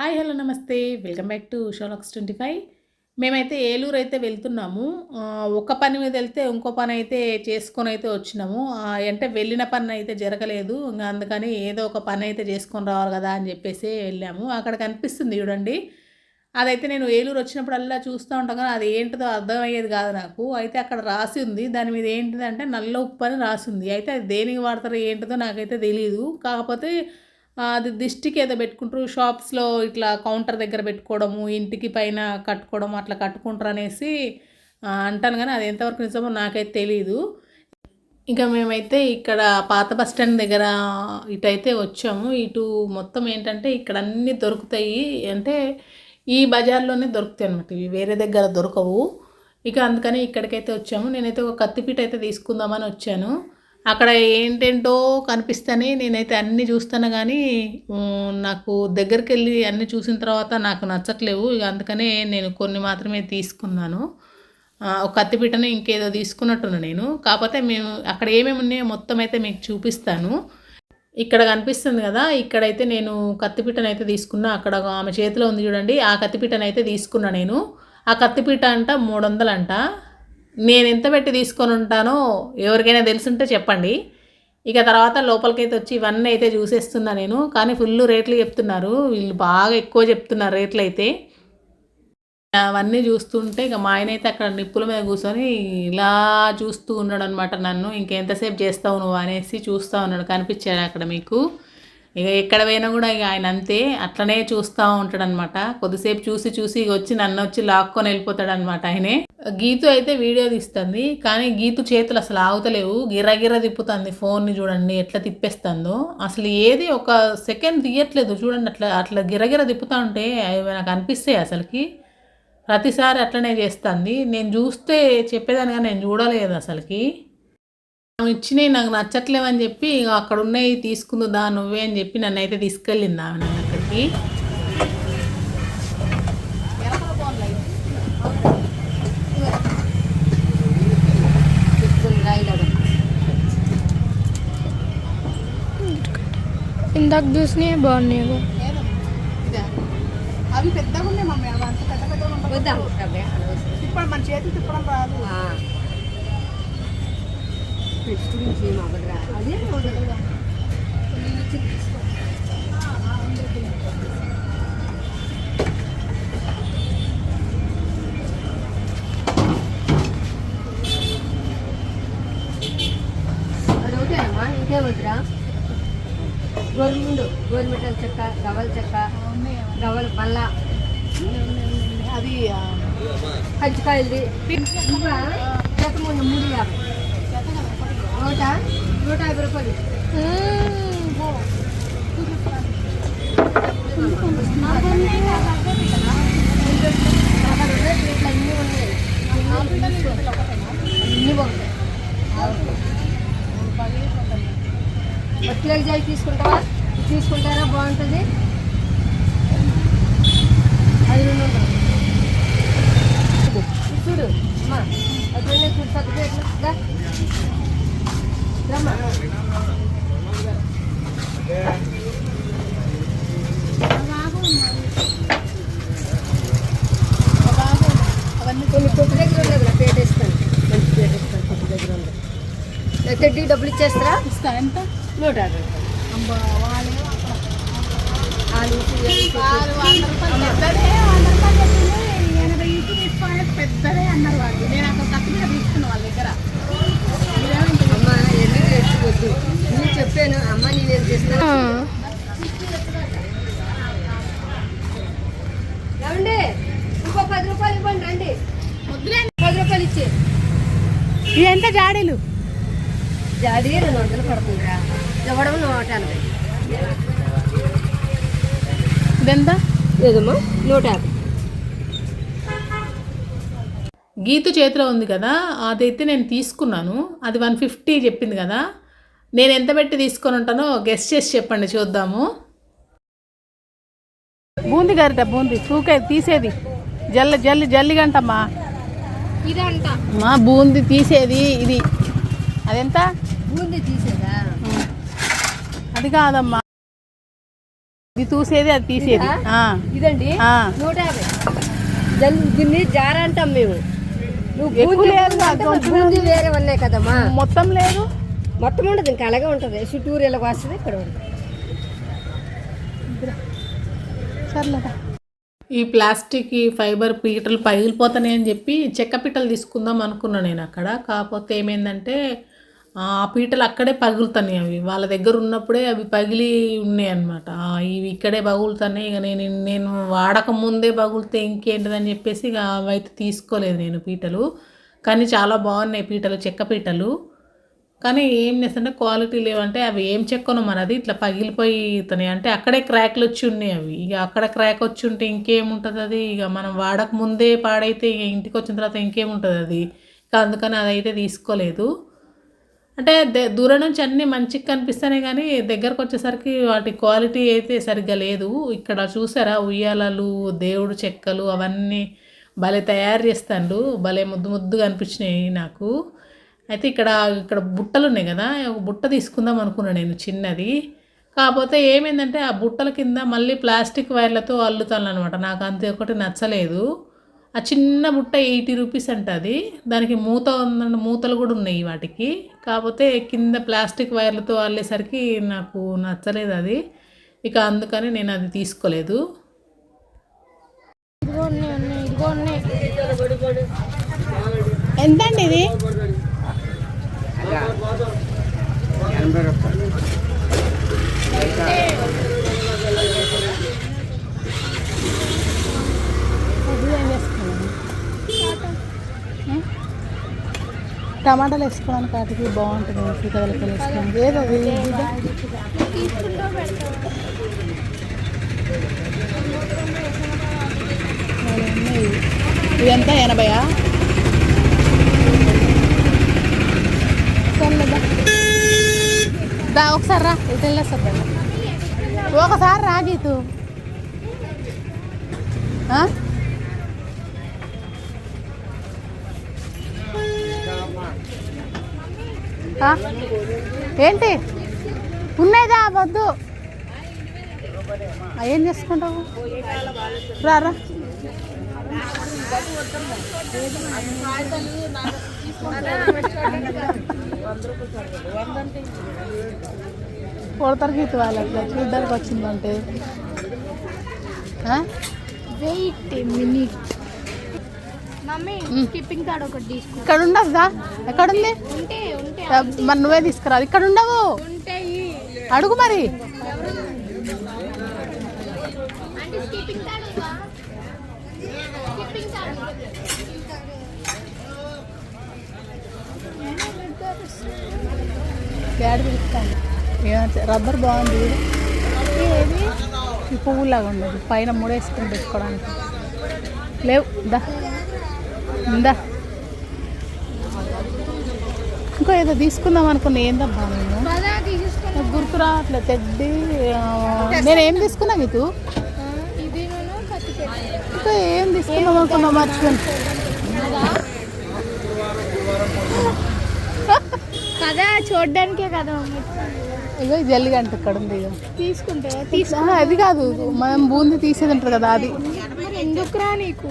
Hi hello నమస్తే welcome back to షోలాక్స్ 25. మేమైతే ఏలూరు అయితే వెళ్తున్నాము. ఒక పని మీద వెళ్తే ఇంకో పని అయితే చేసుకొని అయితే వచ్చినాము. అంటే వెళ్ళిన పని అయితే జరగలేదు. ఇంకా అందుకని ఏదో ఒక పని అయితే చేసుకొని రావాలి కదా అని చెప్పేసి వెళ్ళాము. అక్కడ కనిపిస్తుంది చూడండి. అదైతే నేను ఏలూరు వచ్చినప్పుడల్లా చూస్తూ ఉంటాను కానీ అది ఏంటిదో అర్థమయ్యేది కాదు నాకు. అయితే అక్కడ రాసి ఉంది. దాని మీద ఏంటిదంటే నల్ల ఉప్పు అని రాసి ఉంది. అయితే అది దేనికి వాడతారో ఏంటిదో నాకైతే తెలియదు. కాకపోతే అది దిష్టికి ఏదో పెట్టుకుంటారు షాప్స్లో, ఇట్లా కౌంటర్ దగ్గర పెట్టుకోవడము, ఇంటికి పైన కట్టుకోవడం అట్లా కట్టుకుంటారు అనేసి అంటాను. కానీ అది ఎంతవరకు నిజమో నాకైతే తెలీదు. ఇంకా మేమైతే ఇక్కడ పాత బస్ స్టాండ్ దగ్గర ఇటైతే వచ్చాము. ఇటు మొత్తం ఏంటంటే ఇక్కడ అన్నీ దొరుకుతాయి. అంటే ఈ బజార్లోనే దొరుకుతాయి అనమాట, ఇవి వేరే దగ్గర దొరకవు. ఇక అందుకని ఇక్కడికైతే వచ్చాము. నేనైతే ఒక కత్తిపీట అయితే తీసుకుందామని వచ్చాను. అక్కడ ఏంటేంటో కనిపిస్తానే నేనైతే అన్నీ చూస్తాను కానీ నాకు దగ్గరికి వెళ్ళి అన్నీ చూసిన తర్వాత నాకు నచ్చట్లేవు. ఇక అందుకనే నేను కొన్ని మాత్రమే తీసుకున్నాను. ఒక కత్తిపీటని ఇంకేదో తీసుకున్నట్టున్నా నేను. కాకపోతే మేము అక్కడ ఏమేమి ఉన్నాయో మొత్తం అయితే మీకు చూపిస్తాను. ఇక్కడ కనిపిస్తుంది కదా, ఇక్కడైతే నేను కత్తిపీటను అయితే తీసుకున్నా. అక్కడ ఆమె చేతిలో ఉంది చూడండి, ఆ కత్తిపీటను అయితే తీసుకున్నా నేను. ఆ కత్తిపీట అంట 300 అంట. నేను ఎంత పెట్టి తీసుకొని ఉంటానో ఎవరికైనా తెలుసుంటే చెప్పండి. ఇక తర్వాత లోపలికైతే వచ్చి ఇవన్నీ అయితే చూసేస్తున్నా నేను. కానీ ఫుల్ రేట్లు చెప్తున్నారు వీళ్ళు, బాగా ఎక్కువ చెప్తున్నారు రేట్లు అయితే. అవన్నీ చూస్తుంటే ఇక మా ఆయన అయితే అక్కడ నిప్పుల మీద కూర్చొని ఇలా చూస్తూ ఉన్నాడు అనమాట నన్ను. ఇంకెంతసేపు చేస్తావు నువ్వు అనేసి చూస్తూ ఉన్నాడు. కనిపించాడు అక్కడ మీకు. ఇక ఎక్కడ పోయినా కూడా ఇక ఆయన అంతే, అట్లనే చూస్తూ ఉంటాడు అనమాట. కొద్దిసేపు చూసి చూసి ఇక వచ్చి నన్ను వచ్చి లాక్కొని వెళ్ళిపోతాడు అనమాట ఆయనే. గీతు అయితే వీడియో తీస్తుంది కానీ గీతు చేతులు అసలు ఆగుతలేవు, గిర్రగిర్ర తిప్పుతుంది. ఫోన్ని చూడండి ఎట్లా తిప్పేస్తుందో, అసలు ఏది ఒక సెకండ్ తీయట్లేదు చూడండి. అట్లా అట్లా గిర్రగిర్ర తిప్పుతూ ఉంటే అవి నాకు అనిపిస్తాయి అసలుకి. ప్రతిసారి అట్లనే చేస్తుంది. నేను చూస్తే చెప్పేదాన్ని కానీ నేను చూడలేదు అసలుకి. ఆమె ఇచ్చినవి నాకు నచ్చట్లేవని చెప్పి అక్కడ ఉన్నాయి తీసుకుందా నువ్వే అని చెప్పి నన్ను అయితే తీసుకెళ్ళింది ఆమె నన్ను అక్కడికి. ఇందాక చూసినవి బాగున్నాయి. అవి పెద్దగా ఉన్నాయి మమ్మీ, అవి అంత పెద్ద పెద్దగా తిప్పడం మన చేతులు తిప్పడం రాదు. అదే అదొకటేనమ్మా, ఇంకే వద్దురా. గవర్నమెంట్ చెక్క, గవల చెక్క, గవల బల్ల, అది కజ్జికాయలది ఇంకా చెక్క ముందు 350, నూట 150 రూపాయలు. అన్నీ ఉన్నాయి, అన్నీ బాగుంటాయి. బట్టలకు జాయి తీసుకుంటారా? బాగుంటుంది. అది 200 చూడు అమ్మా, అది చూడు సర్టిఫికేట్గా రమ్మా. కొన్ని కొట్టు దగ్గర ఉండదు, పేట ఇస్తాను, మంచి పేట ఇస్తాను. కొట్టు దగ్గర ఉండదు లేకపోతే డబ్బులు ఇచ్చేస్తారా? ఇస్తా. ఎంత? 150. పెద్దదే అన్నారు వాళ్ళు. నేను అక్కడ కత్తిపీట తీసుకున్న వాళ్ళ దగ్గర. అమ్మ ఎందుకు తెచ్చుకోవద్దు, నేను చెప్పాను అమ్మ నేనేం చేస్తాను. ఏమండి ఇంకో 10 రూపాయలు ఇవ్వండి, రండి. 10 రూపాయలు ఇచ్చే. ఇది ఎంత జాడీలు? జాడీ 200 పడుతుందిరా, ఇవ్వడం 150. ఇదెంత? లేదమ్మా 150. గీతు చేతిలో ఉంది కదా, అదైతే నేను తీసుకున్నాను. అది 150 చెప్పింది కదా. నేను ఎంత పెట్టి తీసుకొని ఉంటానో గెస్ చేసి చెప్పండి చూద్దాము. బూంది గారిట, బూంది తూకేది తీసేది, జల్లిగంటమ్మా ఇదంట మా బూంది తీసేది ఇది. అదెంత? బూంది తీసేదా? అది కాదమ్మా, ఇది చూసేది అది తీసేది. ఇదండి ఆ. 150. దీన్ని జార అంటాం మేము. నువ్వు ఎక్కువ లేదు, బూందీ వేరే ఉన్నాయి కదమ్మా. మొత్తం లేదు, మొత్తం ఉండదు, ఇంకా అలాగే ఉంటుంది. చుట్టూరు ఇలా వస్తుంది, ఇక్కడ ఉంటుంది. సర్లేదా. ఈ ప్లాస్టిక్ ఈ ఫైబర్ పీటలు పగిలిపోతాయి అని చెప్పి చెక్క పీటలు తీసుకుందాం అనుకున్నాను నేను అక్కడ. కాకపోతే ఏమైందంటే ఆ పీటలు అక్కడే పగులుతున్నాయి. అవి వాళ్ళ దగ్గర ఉన్నప్పుడే అవి పగిలి ఉన్నాయి అన్నమాట. ఇవి ఇక్కడే పగులుతున్నాయి. ఇక నేను వాడక ముందే పగులితే ఇంకేంటిదని చెప్పేసి ఇక అవైతే తీసుకోలేదు నేను పీటలు. కానీ చాలా బాగున్నాయి పీటలు, చెక్క పీటలు. కానీ ఏం చేస్తుంటే క్వాలిటీ లేవంటే అవి ఏం చెక్కనో మనది ఇట్లా పగిలిపోతున్నాయి. అంటే అక్కడే క్రాక్లు వచ్చి ఉన్నాయి అవి. ఇక అక్కడ క్రాక్ వచ్చి ఉంటే ఇంకేముంటుంది అది. ఇక మనం వాడక ముందే పాడైతే ఇక ఇంటికి వచ్చిన తర్వాత ఇంకేముంటుంది అది. ఇక అందుకని అదైతే తీసుకోలేదు. అంటే దూరం నుంచి అన్నీ మంచిగా కనిపిస్తాయి కానీ దగ్గరకు వచ్చేసరికి వాటి క్వాలిటీ అయితే సరిగ్గా లేదు. ఇక్కడ చూసారా ఉయ్యాలలు, దేవుడు చెక్కలు అవన్నీ భలే తయారు చేస్తాడు. భలే ముద్దు ముద్దుగా అనిపించినాయి నాకు. అయితే ఇక్కడ బుట్టలు ఉన్నాయి కదా, ఒక బుట్ట తీసుకుందాం అనుకున్నాను నేను చిన్నది. కాకపోతే ఏమైందంటే ఆ బుట్టల కింద మళ్ళీ ప్లాస్టిక్ వైర్లతో అల్లుతాను అనమాట. నాకు అంతే ఒకటి నచ్చలేదు. ఆ చిన్న బుట్ట 80 రూపీస్ అంట అది. దానికి మూత ఉందండి, మూతలు కూడా ఉన్నాయి వాటికి. కాకపోతే కింద ప్లాస్టిక్ వైర్లతో అల్లేసరికి నాకు నచ్చలేదు అది. ఇక అందుకని నేను అది తీసుకోలేదు. ఎంతండి ఇది? 80 రూపాయలు. టమాటాలు వేసుకోవడానికి వాటికి బాగుంటుంది. సీతాఫలకాయలు వేసుకోవడానికి ఏదది ఇదంతా 80. దా ఒకసారి రా, ఇటు వెళ్ళేస్తా. ఒకసారి రా గీతు. ఏంటి ఉన్నాయిదా? వద్దు, ఏం చేసుకుంటావు? రా కొడతారు గీత వాళ్ళు అట్లా చూడ్డానికి వచ్చిందంటే. Wait minute mummy, skipping card ఒకటి తీసుకో. ఇక్కడ ఉండదుగా? ఎక్కడుంది? మరి నువ్వే తీసుకురా. ఇక్కడ ఉండవు, అడుగు మరి. డాడీ పిలుస్తాను. రబ్బర్ బాగుంది. ఏది ఈ పువ్వులాగా ఉండదు, పైన ముడేసుకొని పెట్టుకోవడానికి. లేవు దా ఇందా. ఇంకో ఏదో తీసుకుందాం అనుకున్నా. ఏందబ్బా నేను గుర్తురా అట్లా తెడ్డి. నేనేం తీసుకున్నా గీతు? ఇంకా ఏం తీసుకుందాం అనుకున్నా, మర్చిపోయాను కదా. చూడడానికే కదా. ఇగో జల్లిగంట ఇక్కడ ఉంది. తీసుకుంటా. అది కాదు, మనం బూందీ తీసేది ఉంటుంది కదా అది. ఎందుకురా నీకు?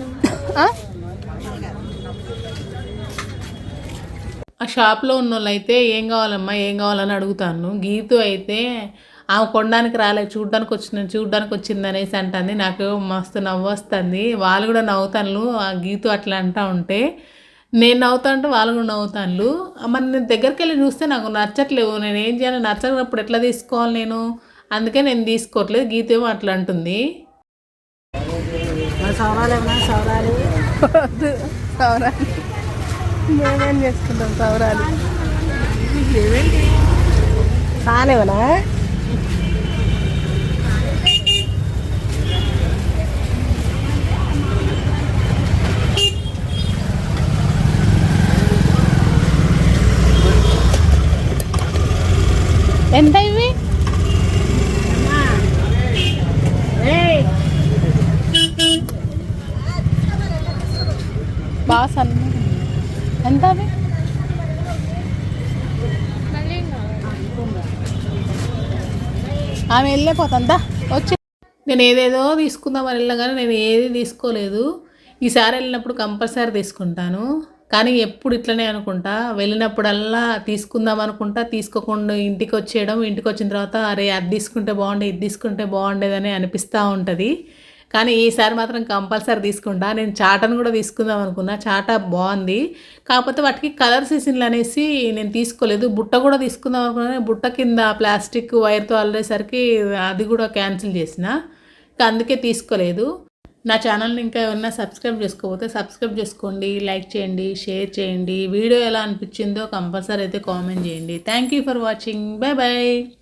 ఆ షాప్లో ఉన్న వాళ్ళు అయితే ఏం కావాలమ్మా ఏం కావాలని అడుగుతాను. గీతు అయితే ఆమె కొనడానికి రాలేదు, చూడ్డానికి వచ్చింది అనేసి అంటుంది. నాకు మస్తు నవ్వు వస్తుంది. వాళ్ళు కూడా నవ్వుతాను. ఆ గీతు అట్లా అంటూ ఉంటే నేను నవ్వుతా ఉంటే వాళ్ళు కూడా నవ్వుతాను. మరి నేను దగ్గరికి వెళ్ళి చూస్తే నాకు నచ్చట్లేవు. నేను ఏం చేయాలి? నచ్చకపోతే ఎట్లా తీసుకోవాలి నేను? అందుకే నేను తీసుకోవట్లేదు. గీత ఏమో అట్లా అంటుంది. సౌరాలు మేమేం చేసుకుంటాం సౌరాలు? కాలేవనా? ఎంత ఇవి? బాగా సన్న. ఎంత అవి? ఆమె వెళ్ళిపోతుందా వచ్చి నేను ఏదేదో తీసుకుందామని వెళ్ళినా కానీ నేను ఏది తీసుకోలేదు. ఈసారి వెళ్ళినప్పుడు కంపల్సరీ తీసుకుంటాను. కానీ ఎప్పుడు ఇట్లనే అనుకుంటా, వెళ్ళినప్పుడల్లా తీసుకుందాం అనుకుంటా, తీసుకోకుండా ఇంటికి వచ్చేయడం, ఇంటికి వచ్చిన తర్వాత అరే అది తీసుకుంటే బాగుండే, ఇది తీసుకుంటే బాగుండేదని అనిపిస్తూ ఉంటుంది. కానీ ఈసారి మాత్రం కంపల్సరీ తీసుకుంటా. నేను చాటను కూడా తీసుకుందాం అనుకున్నా, చాట బాగుంది. కాకపోతే వాటికి కలర్ సీజన్లు అనేసి నేను తీసుకోలేదు. బుట్ట కూడా తీసుకుందాం అనుకున్నా, బుట్ట కింద ప్లాస్టిక్ వైర్తో అల్లేసరికి అది కూడా క్యాన్సిల్ చేసిన. ఇంకా అందుకే తీసుకోలేదు. నా ఛానల్ని ఇంకా ఏమన్నా సబ్స్క్రైబ్ చేసుకోకపోతే సబ్స్క్రైబ్ చేసుకోండి, లైక్ చేయండి, షేర్ చేయండి. వీడియో ఎలా అనిపించిందో కంపల్సరీ అయితే కామెంట్ చేయండి. Thank you for watching. Bye bye.